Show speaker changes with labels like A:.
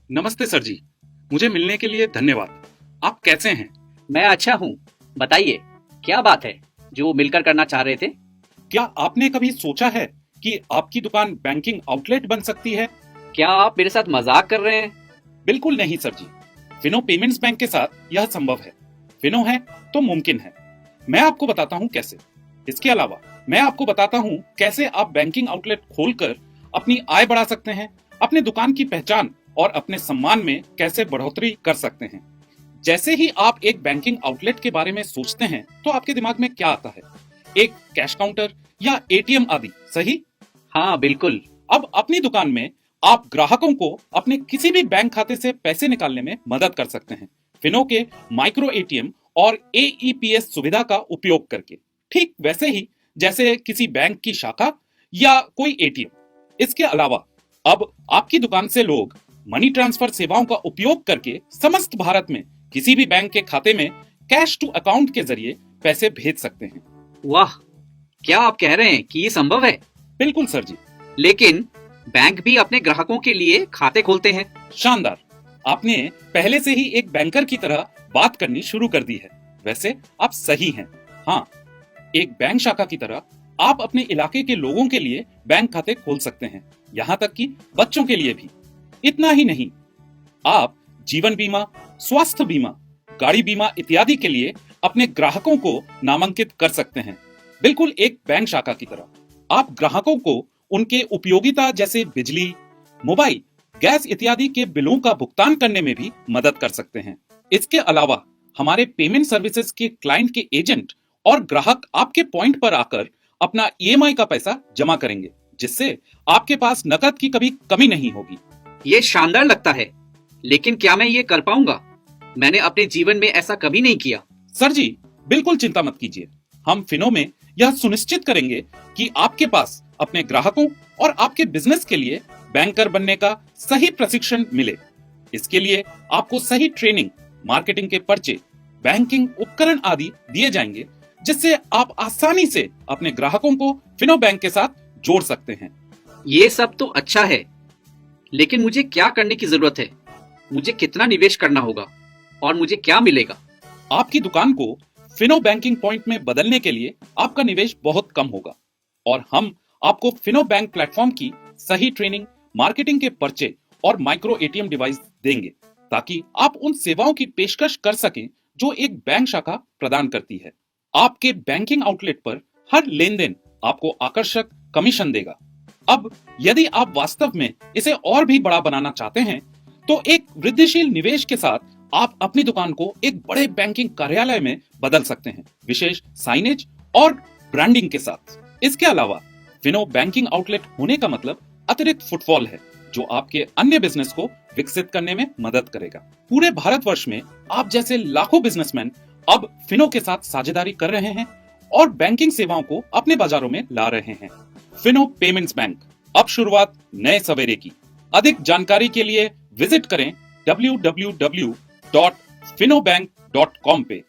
A: नमस्ते सर जी। मुझे मिलने के लिए धन्यवाद। आप कैसे हैं?
B: मैं अच्छा हूँ। बताइए, क्या बात है जो मिलकर करना चाह रहे थे?
A: क्या आपने कभी सोचा है कि आपकी दुकान बैंकिंग आउटलेट बन सकती है?
B: क्या आप मेरे साथ मजाक कर रहे हैं?
A: बिल्कुल नहीं सर जी। फिनो पेमेंट्स बैंक के साथ यह संभव है। फिनो है तो मुमकिन है। मैं आपको बताता हूँ कैसे। इसके अलावा मैं आपको बताता हूँ कैसे आप बैंकिंग आउटलेट खोलकर अपनी आय बढ़ा सकते हैं, अपने दुकान की पहचान और अपने सम्मान में कैसे बढ़ोतरी कर सकते हैं। जैसे ही आप एक बैंकिंग आउटलेट के बारे में सोचते हैं तो आपके दिमाग में क्या आता है? एक कैश काउंटर या एटीएम आदि, सही?
B: हाँ, बिल्कुल।
A: अब अपनी दुकान में आप ग्राहकों को अपने किसी भी बैंक खाते से पैसे निकालने में मदद कर सकते हैं, फिनो के माइक्रो एटीएम और एईपीएस सुविधा का उपयोग करके। ठीक वैसे ही जैसे किसी बैंक की शाखा या कोई एटीएम। इसके अलावा अब आपकी दुकान से लोग मनी ट्रांसफर सेवाओं का उपयोग करके समस्त भारत में किसी भी बैंक के खाते में कैश टू अकाउंट के जरिए पैसे भेज सकते हैं।
B: वाह, क्या आप कह रहे हैं कि ये संभव है?
A: बिल्कुल सर जी।
B: लेकिन बैंक भी अपने ग्राहकों के लिए खाते खोलते हैं।
A: शानदार। आपने पहले से ही एक बैंकर की तरह बात करनी शुरू कर दी है। वैसे आप सही हैं। हाँ, एक बैंक शाखा की तरह आप अपने इलाके के लोगों के लिए बैंक खाते खोल सकते हैं, यहाँ तक कि बच्चों के लिए भी। इतना ही नहीं, आप जीवन बीमा, स्वास्थ्य बीमा, गाड़ी बीमा इत्यादि के लिए अपने ग्राहकों को नामांकित कर सकते हैं, बिल्कुल एक बैंक शाखा की तरह। आप ग्राहकों को उनके उपयोगिता जैसे बिजली, मोबाइल, गैस इत्यादि के बिलों का भुगतान करने में भी मदद कर सकते हैं। इसके अलावा हमारे पेमेंट सर्विसेज के क्लाइंट के एजेंट और ग्राहक आपके पॉइंट पर आकर अपना ईएमआई का पैसा जमा करेंगे, जिससे आपके पास नकद की कभी कमी नहीं होगी।
B: ये शानदार लगता है, लेकिन क्या मैं ये कर पाऊंगा? मैंने अपने जीवन में ऐसा कभी नहीं किया।
A: सर जी, बिल्कुल चिंता मत कीजिए। हम फिनो में यह सुनिश्चित करेंगे कि आपके पास अपने ग्राहकों और आपके बिजनेस के लिए बैंकर बनने का सही प्रशिक्षण मिले। इसके लिए आपको सही ट्रेनिंग, मार्केटिंग के पर्चे, बैंकिंग उपकरण आदि दिए जाएंगे, जिससे आप आसानी से अपने ग्राहकों को फिनो बैंक के साथ जोड़ सकते हैं।
B: ये सब तो अच्छा है, लेकिन मुझे क्या करने की जरूरत है? मुझे कितना निवेश करना होगा और मुझे क्या मिलेगा?
A: आपकी दुकान को फिनो बैंकिंग पॉइंट में बदलने के लिए आपका निवेश बहुत कम होगा और हम आपको फिनो बैंक प्लेटफॉर्म की सही ट्रेनिंग, मार्केटिंग के पर्चे और माइक्रो एटीएम डिवाइस देंगे, ताकि आप उन सेवाओं की पेशकश कर सकें जो एक बैंक शाखा प्रदान करती है। आपके बैंकिंग आउटलेट पर हर लेन देन आपको आकर्षक कमीशन देगा। अब यदि आप वास्तव में इसे और भी बड़ा बनाना चाहते हैं तो एक वृद्धिशील निवेश के साथ आप अपनी दुकान को एक बड़े बैंकिंग कार्यालय में बदल सकते हैं, विशेष साइनेज और ब्रांडिंग के साथ। इसके अलावा फिनो बैंकिंग आउटलेट होने का मतलब अतिरिक्त फुटफॉल है, जो आपके अन्य बिजनेस को विकसित करने में मदद करेगा। पूरे भारतवर्ष में आप जैसे लाखों बिजनेसमैन अब फिनो के साथ साझेदारी कर रहे हैं और बैंकिंग सेवाओं को अपने बाजारों में ला रहे हैं। फिनो पेमेंट्स बैंक, अब शुरुआत नए सवेरे की। अधिक जानकारी के लिए विजिट करें www.finobank.com पे।